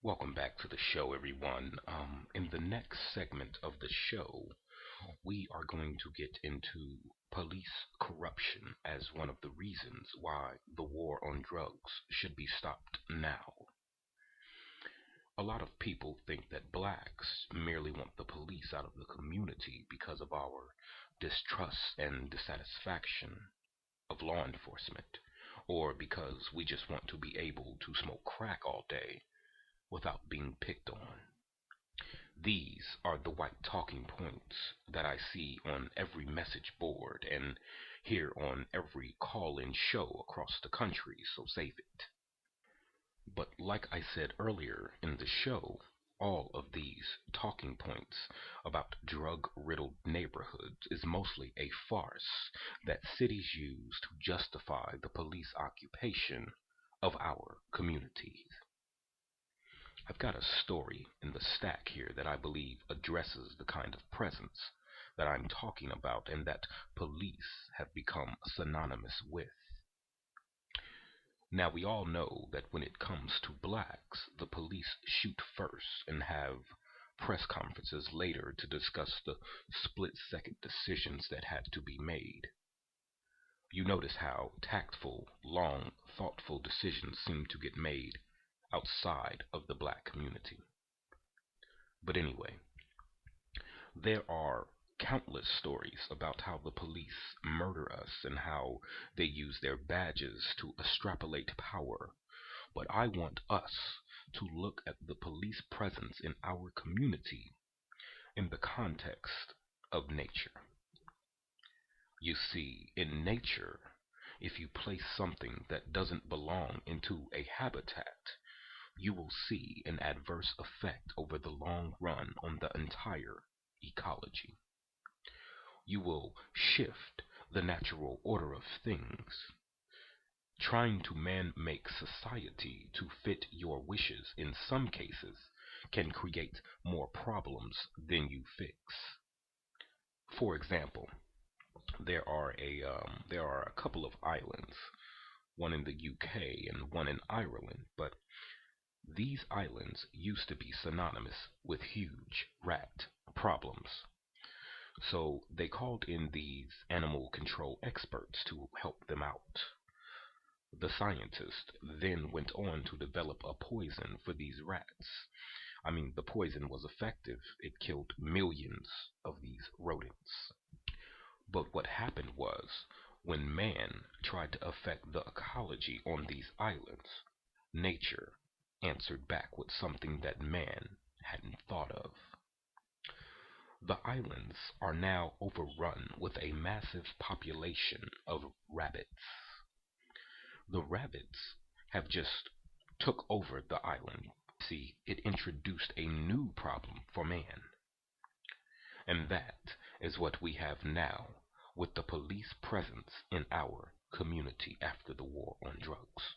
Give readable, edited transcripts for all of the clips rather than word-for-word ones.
Welcome back to the show, everyone. In the next segment of the show, we are going to get into police corruption as one of the reasons why the war on drugs should be stopped now. A lot of people think that blacks merely want the police out of the community because of our distrust and dissatisfaction of law enforcement, or because we just want to be able to smoke crack all day without being picked on. These are the white talking points that I see on every message board and hear on every call in show across the country, so save it. But like I said earlier in the show, all of these talking points about drug riddled neighborhoods is mostly a farce that cities use to justify the police occupation of our communities. I've got a story in the stack here that I believe addresses the kind of presence that I'm talking about and that police have become synonymous with. Now, we all know that when it comes to blacks, the police shoot first and have press conferences later to discuss the split second decisions that had to be made. You notice how tactful, long, thoughtful decisions seem to get made outside of the black community. But anyway, there are countless stories about how the police murder us and how they use their badges to extrapolate power. But I want us to look at the police presence in our community in the context of nature. You see, in nature, if you place something that doesn't belong into a habitat, you will see an adverse effect over the long run on the entire ecology. You will shift the natural order of things. Trying to man make society to fit your wishes in some cases can create more problems than you fix. For example, there are a couple of islands, one in the UK and one in Ireland, but these islands used to be synonymous with huge rat problems. So they called in these animal control experts to help them out. The scientists then went on to develop a poison for these rats. I mean, the poison was effective. It killed millions of these rodents. But what happened was, when man tried to affect the ecology on these islands, nature answered back with something that man hadn't thought of. The islands are now overrun with a massive population of rabbits. The rabbits have just took over the island. See, it introduced a new problem for man. And that is what we have now with the police presence in our community after the war on drugs.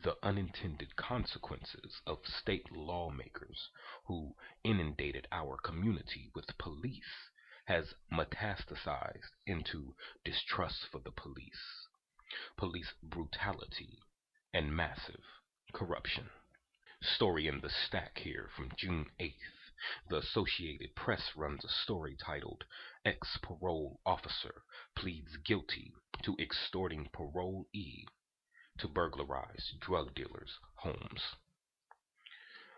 The unintended consequences of state lawmakers who inundated our community with police has metastasized into distrust for the police brutality, and massive corruption. Story in the stack here from June 8th. The Associated Press runs a story titled Ex Parole Officer Pleads Guilty to Extorting Parolee to Burglarize Drug Dealers' Homes.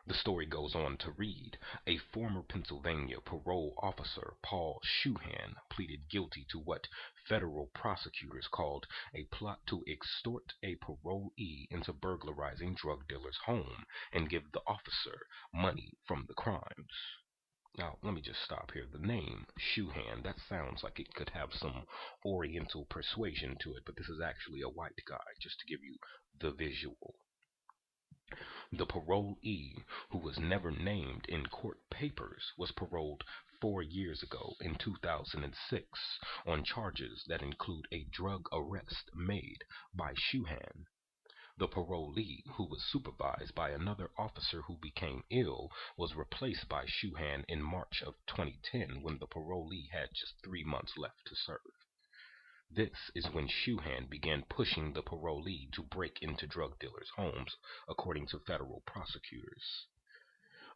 The story goes on to read, a former Pennsylvania parole officer, Paul Shuhan, pleaded guilty to what federal prosecutors called a plot to extort a parolee into burglarizing drug dealers' home and give the officer money from the crimes. Now, let me just stop here. The name Shuhan, that sounds like it could have some oriental persuasion to it, but this is actually a white guy, just to give you the visual. The parolee, who was never named in court papers, was paroled 4 years ago in 2006 on charges that include a drug arrest made by Shuhan. The parolee, who was supervised by another officer who became ill, was replaced by Shuhan in March of 2010 when the parolee had just 3 months left to serve. This is when Shuhan began pushing the parolee to break into drug dealers' homes, according to federal prosecutors.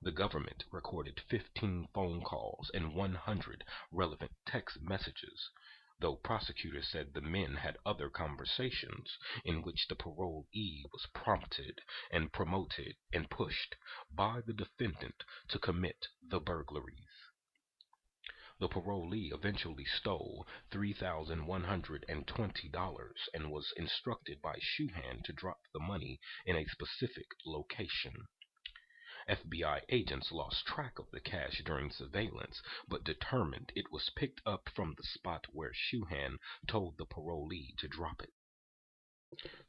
The government recorded 15 phone calls and 100 relevant text messages, though prosecutors said the men had other conversations in which the parolee was prompted and promoted and pushed by the defendant to commit the burglaries. The parolee eventually stole $3,120 and was instructed by Shuhan to drop the money in a specific location. FBI agents lost track of the cash during surveillance, but determined it was picked up from the spot where Shuhan told the parolee to drop it.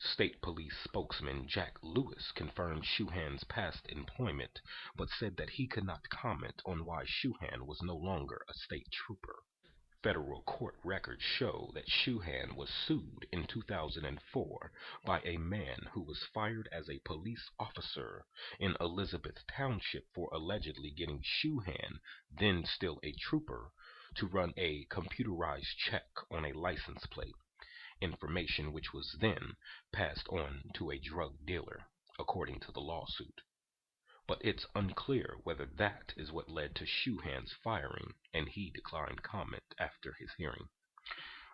State Police spokesman Jack Lewis confirmed Shuhan's past employment, but said that he could not comment on why Shuhan was no longer a state trooper. Federal court records show that Shuhan was sued in 2004 by a man who was fired as a police officer in Elizabeth Township for allegedly getting Shuhan, then still a trooper, to run a computerized check on a license plate, information which was then passed on to a drug dealer, according to the lawsuit. But it's unclear whether that is what led to Shuhan's firing, and he declined comment after his hearing.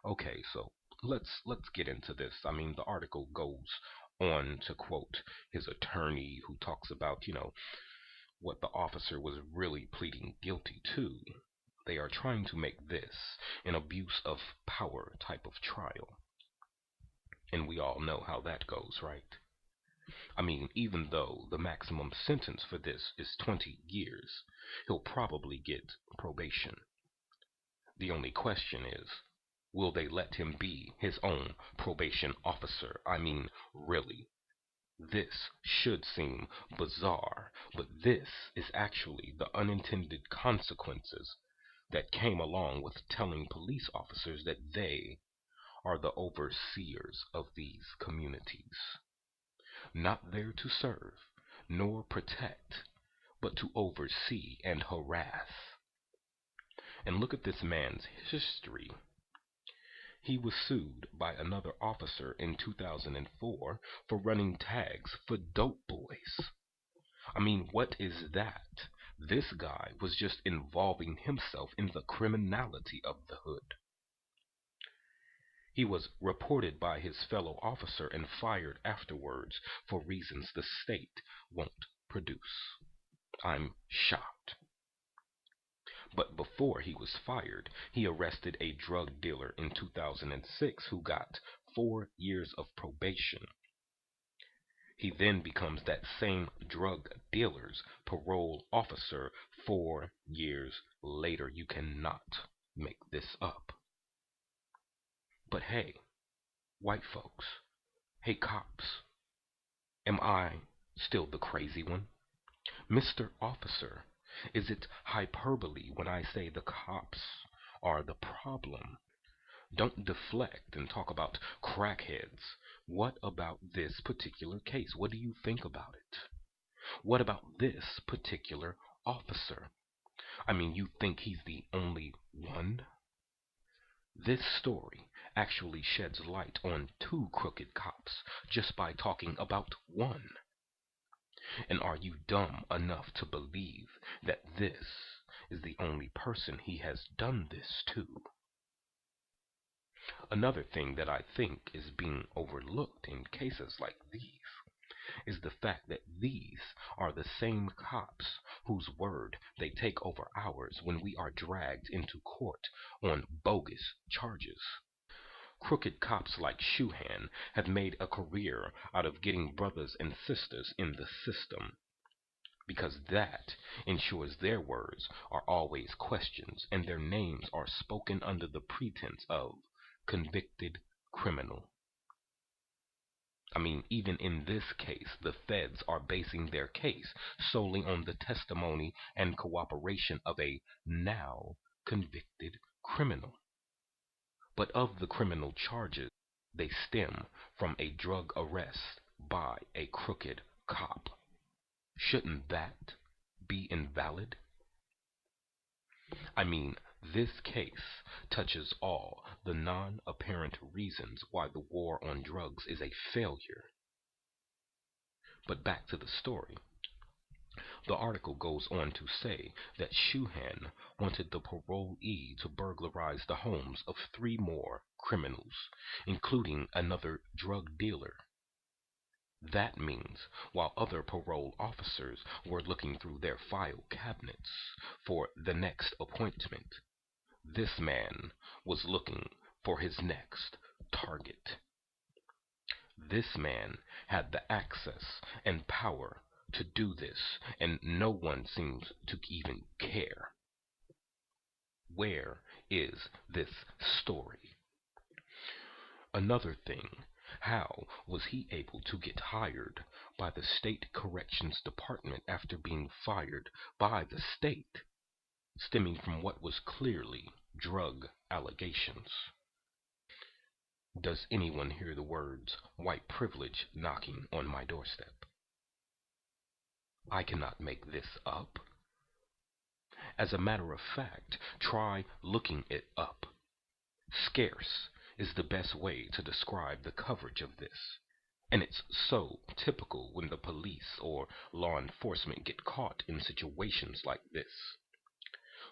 Okay, so let's get into this. I mean, the article goes on to quote his attorney, who talks about, what the officer was really pleading guilty to. They are trying to make this an abuse of power type of trial. And we all know how that goes, right? I mean, even though the maximum sentence for this is 20 years, he'll probably get probation. The only question is, will they let him be his own probation officer? I mean, really. This should seem bizarre, but this is actually the unintended consequences that came along with telling police officers that they are the overseers of these communities. Not there to serve, nor protect, but to oversee and harass. And look at this man's history. He was sued by another officer in 2004 for running tags for dope boys. I mean, what is that? This guy was just involving himself in the criminality of the hood. He was reported by his fellow officer and fired afterwards for reasons the state won't produce. I'm shocked. But before he was fired, he arrested a drug dealer in 2006 who got 4 years of probation. He then becomes that same drug dealer's parole officer 4 years later. You cannot make this up. But hey, white folks, hey cops, am I still the crazy one? Mr. Officer, is it hyperbole when I say the cops are the problem? Don't deflect and talk about crackheads. What about this particular case? What do you think about it? What about this particular officer? I mean, you think he's the only one? This story actually sheds light on 2 crooked cops just by talking about one. And are you dumb enough to believe that this is the only person he has done this to? Another thing that I think is being overlooked in cases like these is the fact that these are the same cops whose word they take over ours when we are dragged into court on bogus charges. Crooked cops like Shuhan have made a career out of getting brothers and sisters in the system, because that ensures their words are always questions and their names are spoken under the pretense of convicted criminal. I mean, even in this case, the feds are basing their case solely on the testimony and cooperation of a now convicted criminal. But of the criminal charges, they stem from a drug arrest by a crooked cop. Shouldn't that be invalid? I mean, This case touches all the non-apparent reasons why the war on drugs is a failure. But back to the story. The article goes on to say that Shuhan wanted the parolee to burglarize the homes of 3 more criminals, including another drug dealer. That means while other parole officers were looking through their file cabinets for the next appointment, this man was looking for his next target. This man had the access and power to do this, and no one seems to even care. Where is this story? Another thing, how was he able to get hired by the state corrections department after being fired by the state, stemming from what was clearly drug allegations? Does anyone hear the words white privilege knocking on my doorstep? I cannot make this up. As a matter of fact, try looking it up. Scarce is the best way to describe the coverage of this. And it's so typical when the police or law enforcement get caught in situations like this.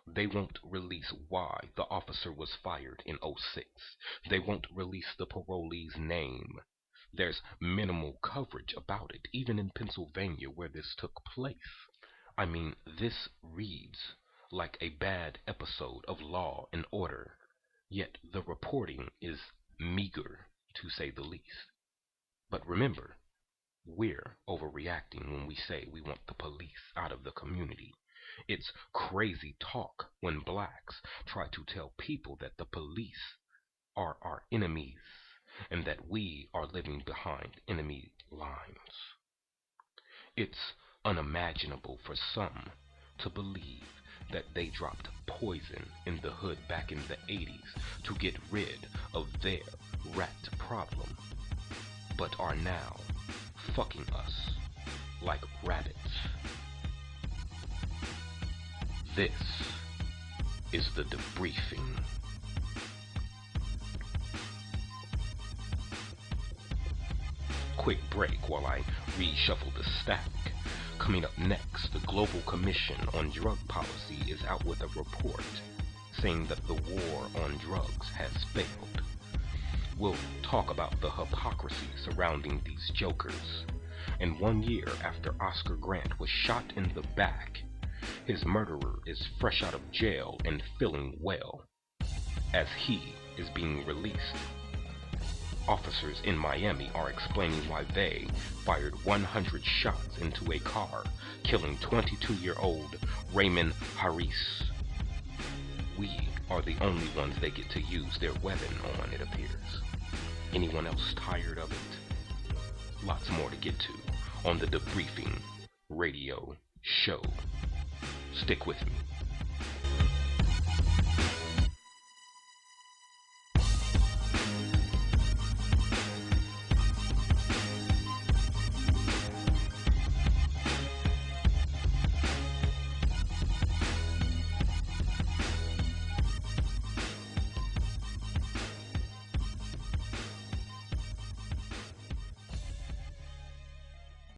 They won't release why the officer was fired in '06. They won't release the parolee's name. There's minimal coverage about it, even in Pennsylvania where this took place. I mean, this reads like a bad episode of Law and Order, yet the reporting is meager, to say the least. But remember, we're overreacting when we say we want the police out of the community. It's crazy talk when blacks try to tell people that the police are our enemies and that we are living behind enemy lines. It's unimaginable for some to believe that they dropped poison in the hood back in the 80s to get rid of their rat problem, but are now fucking us like rabbits. This is the Debriefing. Quick break while I reshuffle the stack. Coming up next, the Global Commission on Drug Policy is out with a report saying that the war on drugs has failed. We'll talk about the hypocrisy surrounding these jokers. And 1 year after Oscar Grant was shot in the back, his murderer is fresh out of jail and feeling well, as he is being released. Officers in Miami are explaining why they fired 100 shots into a car, killing 22-year-old Raymond Harris. We are the only ones they get to use their weapon on, it appears. Anyone else tired of it? Lots more to get to on the Debriefing radio show. Stick with me.